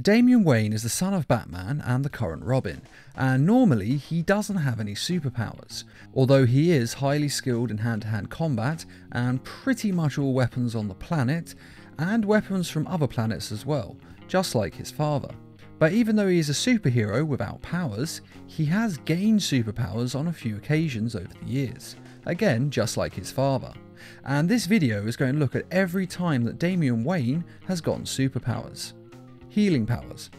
Damian Wayne is the son of Batman and the current Robin, and normally he doesn't have any superpowers, although he is highly skilled in hand-to-hand combat and pretty much all weapons on the planet, and weapons from other planets as well, just like his father. But even though he is a superhero without powers, he has gained superpowers on a few occasions over the years, again just like his father. And this video is going to look at every time that Damian Wayne has gotten superpowers. Healing powers.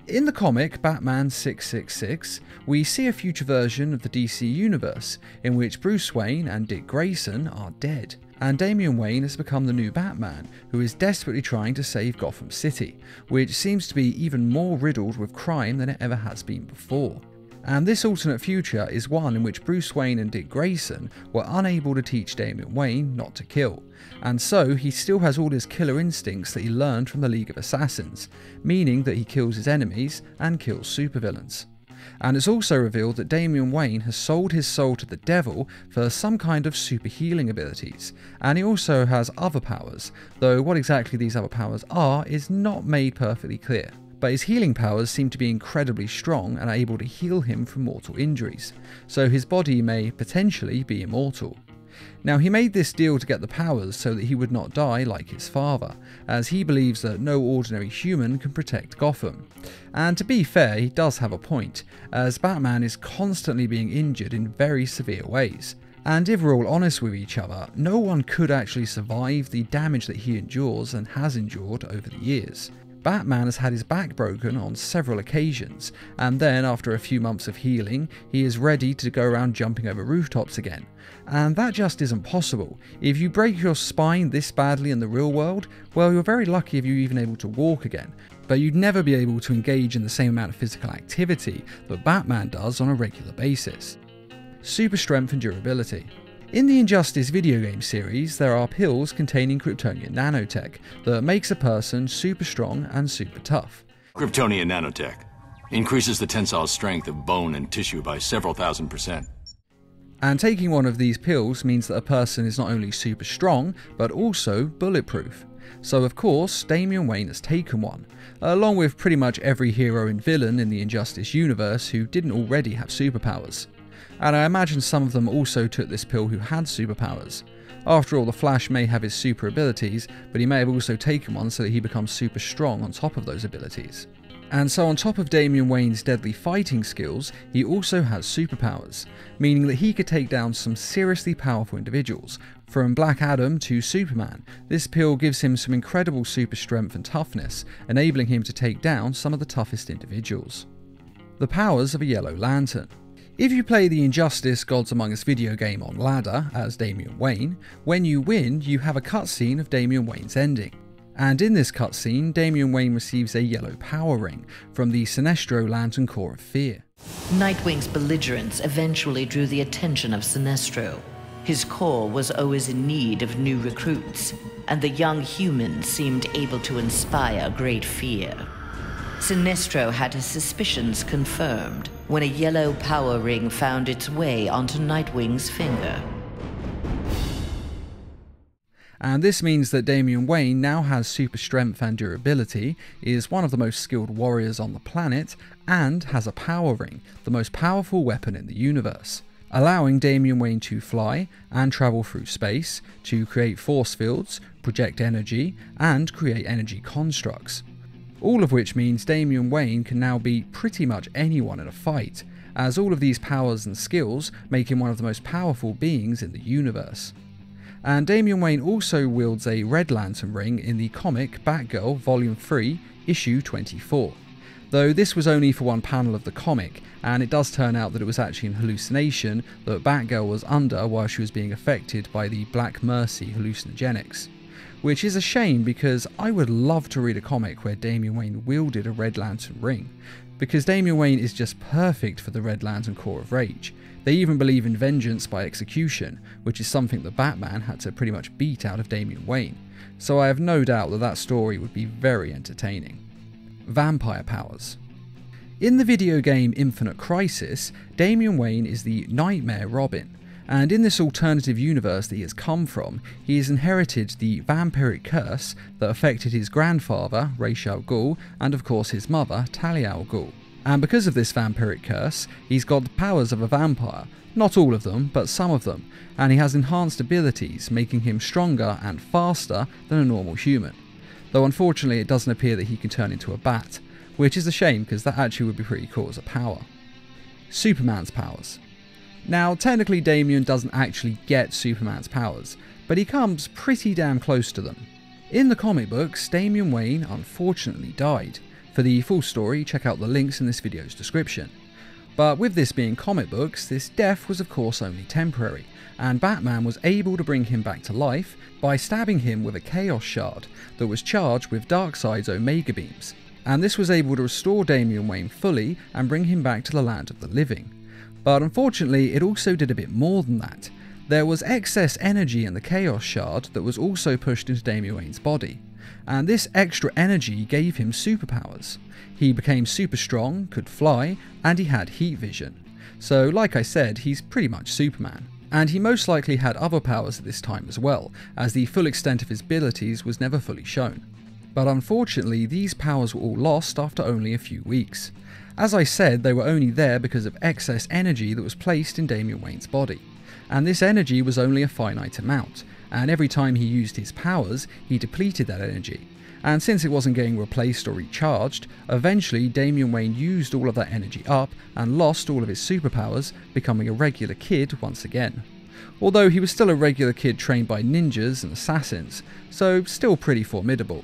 In the comic Batman 666, we see a future version of the DC universe in which Bruce Wayne and Dick Grayson are dead, and Damian Wayne has become the new Batman, who is desperately trying to save Gotham City, which seems to be even more riddled with crime than it ever has been before. And this alternate future is one in which Bruce Wayne and Dick Grayson were unable to teach Damian Wayne not to kill, and so he still has all his killer instincts that he learned from the League of Assassins, meaning that he kills his enemies and kills supervillains. And it's also revealed that Damian Wayne has sold his soul to the devil for some kind of super healing abilities, and he also has other powers, though what exactly these other powers are is not made perfectly clear. But his healing powers seem to be incredibly strong and are able to heal him from mortal injuries, so his body may potentially be immortal. Now, he made this deal to get the powers so that he would not die like his father, as he believes that no ordinary human can protect Gotham. And to be fair, he does have a point, as Batman is constantly being injured in very severe ways. And if we're all honest with each other, no one could actually survive the damage that he endures and has endured over the years. Batman has had his back broken on several occasions, and then after a few months of healing, he is ready to go around jumping over rooftops again. And that just isn't possible. If you break your spine this badly in the real world, well, you're very lucky if you're even able to walk again. But you'd never be able to engage in the same amount of physical activity that Batman does on a regular basis. Super strength and durability. In the Injustice video game series, there are pills containing Kryptonian nanotech that makes a person super strong and super tough. Kryptonian nanotech increases the tensile strength of bone and tissue by several thousand%. And taking one of these pills means that a person is not only super strong, but also bulletproof. So of course, Damian Wayne has taken one, along with pretty much every hero and villain in the Injustice universe who didn't already have superpowers. And I imagine some of them also took this pill who had superpowers. After all, the Flash may have his super abilities, but he may have also taken one so that he becomes super strong on top of those abilities. And so on top of Damian Wayne's deadly fighting skills, he also has superpowers, meaning that he could take down some seriously powerful individuals. From Black Adam to Superman, this pill gives him some incredible super strength and toughness, enabling him to take down some of the toughest individuals. The powers of a Yellow Lantern. If you play the Injustice Gods Among Us video game on ladder as Damian Wayne, when you win, you have a cutscene of Damian Wayne's ending. And in this cutscene, Damian Wayne receives a yellow power ring from the Sinestro Lantern Corps of Fear. Nightwing's belligerence eventually drew the attention of Sinestro. His corps was always in need of new recruits, and the young humans seemed able to inspire great fear. Sinestro had his suspicions confirmed when a yellow power ring found its way onto Nightwing's finger. And this means that Damian Wayne now has super strength and durability, is one of the most skilled warriors on the planet, and has a power ring, the most powerful weapon in the universe, allowing Damian Wayne to fly and travel through space, to create force fields, project energy, and create energy constructs. All of which means Damian Wayne can now beat pretty much anyone in a fight, as all of these powers and skills make him one of the most powerful beings in the universe. And Damian Wayne also wields a Red Lantern ring in the comic Batgirl Volume 3, Issue 24. Though this was only for one panel of the comic, and it does turn out that it was actually an hallucination that Batgirl was under while she was being affected by the Black Mercy hallucinogenics. Which is a shame because I would love to read a comic where Damian Wayne wielded a Red Lantern ring, because Damian Wayne is just perfect for the Red Lantern Corps of Rage. They even believe in vengeance by execution, which is something that Batman had to pretty much beat out of Damian Wayne, so I have no doubt that that story would be very entertaining. Vampire powers. In the video game Infinite Crisis, Damian Wayne is the Nightmare Robin, And in this alternative universe that he has come from, he has inherited the vampiric curse that affected his grandfather, Ra's al Ghul, and of course his mother, Talia al Ghul. And because of this vampiric curse, he's got the powers of a vampire. Not all of them, but some of them. And he has enhanced abilities, making him stronger and faster than a normal human. Though unfortunately it doesn't appear that he can turn into a bat, which is a shame because that actually would be pretty cool as a power. Superman's powers. Now, technically Damian doesn't actually get Superman's powers, but he comes pretty damn close to them. In the comic books, Damian Wayne unfortunately died. For the full story, check out the links in this video's description. But with this being comic books, this death was of course only temporary, and Batman was able to bring him back to life by stabbing him with a Chaos Shard that was charged with Darkseid's Omega Beams, and this was able to restore Damian Wayne fully and bring him back to the land of the living. But unfortunately, it also did a bit more than that. There was excess energy in the Chaos Shard that was also pushed into Damian Wayne's body, and this extra energy gave him superpowers. He became super strong, could fly, and he had heat vision. So like I said, he's pretty much Superman. And he most likely had other powers at this time as well, as the full extent of his abilities was never fully shown. But unfortunately, these powers were all lost after only a few weeks. As I said, they were only there because of excess energy that was placed in Damian Wayne's body. And this energy was only a finite amount, and every time he used his powers, he depleted that energy. And since it wasn't getting replaced or recharged, eventually Damian Wayne used all of that energy up and lost all of his superpowers, becoming a regular kid once again. Although he was still a regular kid trained by ninjas and assassins, so still pretty formidable.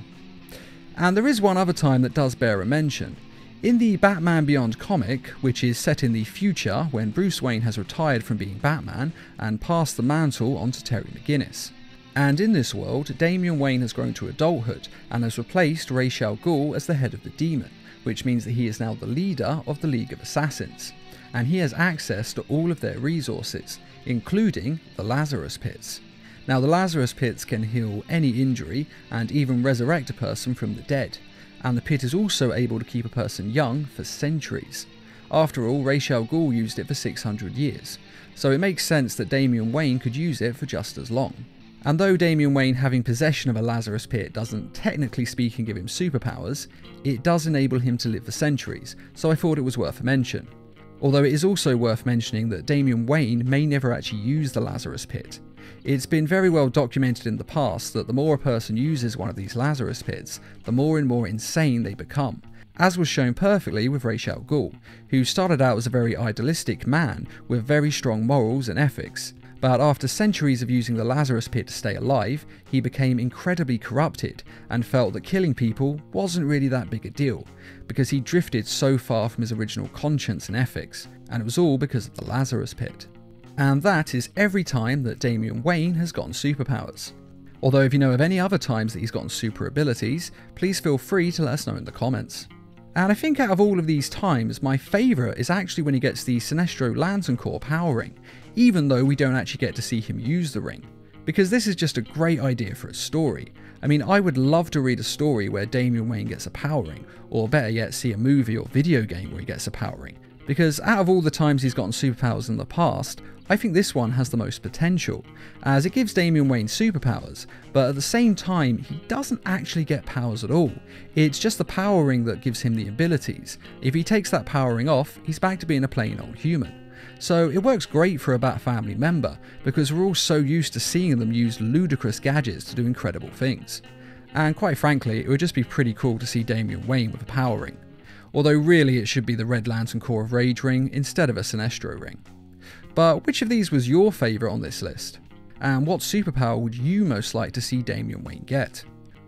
And there is one other time that does bear a mention. In the Batman Beyond comic, which is set in the future when Bruce Wayne has retired from being Batman and passed the mantle on to Terry McGinnis. And in this world, Damian Wayne has grown to adulthood and has replaced Ra's al Ghul as the head of the Demon, which means that he is now the leader of the League of Assassins, and he has access to all of their resources, including the Lazarus Pits. Now the Lazarus Pits can heal any injury and even resurrect a person from the dead, and the pit is also able to keep a person young for centuries. After all, Ra's al Ghul used it for 600 years, so it makes sense that Damian Wayne could use it for just as long. And though Damian Wayne having possession of a Lazarus Pit doesn't technically speaking give him superpowers, it does enable him to live for centuries, so I thought it was worth a mention. Although it is also worth mentioning that Damian Wayne may never actually use the Lazarus Pit. It's been very well documented in the past that the more a person uses one of these Lazarus Pits, the more and more insane they become, as was shown perfectly with Ra's al Ghul, who started out as a very idealistic man with very strong morals and ethics. But after centuries of using the Lazarus Pit to stay alive, he became incredibly corrupted and felt that killing people wasn't really that big a deal, because he drifted so far from his original conscience and ethics, and it was all because of the Lazarus Pit. And that is every time that Damian Wayne has gotten superpowers. Although if you know of any other times that he's gotten super abilities, please feel free to let us know in the comments. And I think out of all of these times, my favourite is actually when he gets the Sinestro Lantern Corps power ring, even though we don't actually get to see him use the ring. Because this is just a great idea for a story. I mean, I would love to read a story where Damian Wayne gets a power ring, or better yet, see a movie or video game where he gets a power ring. Because out of all the times he's gotten superpowers in the past, I think this one has the most potential, as it gives Damian Wayne superpowers, but at the same time he doesn't actually get powers at all. It's just the power ring that gives him the abilities. If he takes that power ring off, he's back to being a plain old human. So it works great for a Bat family member, because we're all so used to seeing them use ludicrous gadgets to do incredible things. And quite frankly, it would just be pretty cool to see Damian Wayne with a power ring. Although really it should be the Red Lantern Corps of Rage ring instead of a Sinestro ring. But which of these was your favourite on this list? And what superpower would you most like to see Damian Wayne get?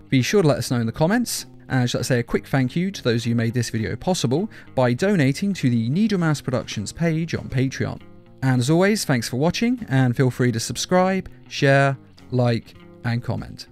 Be sure to let us know in the comments, and should I say a quick thank you to those who made this video possible by donating to the Needlemouse Productions page on Patreon. And as always, thanks for watching, and feel free to subscribe, share, like, and comment.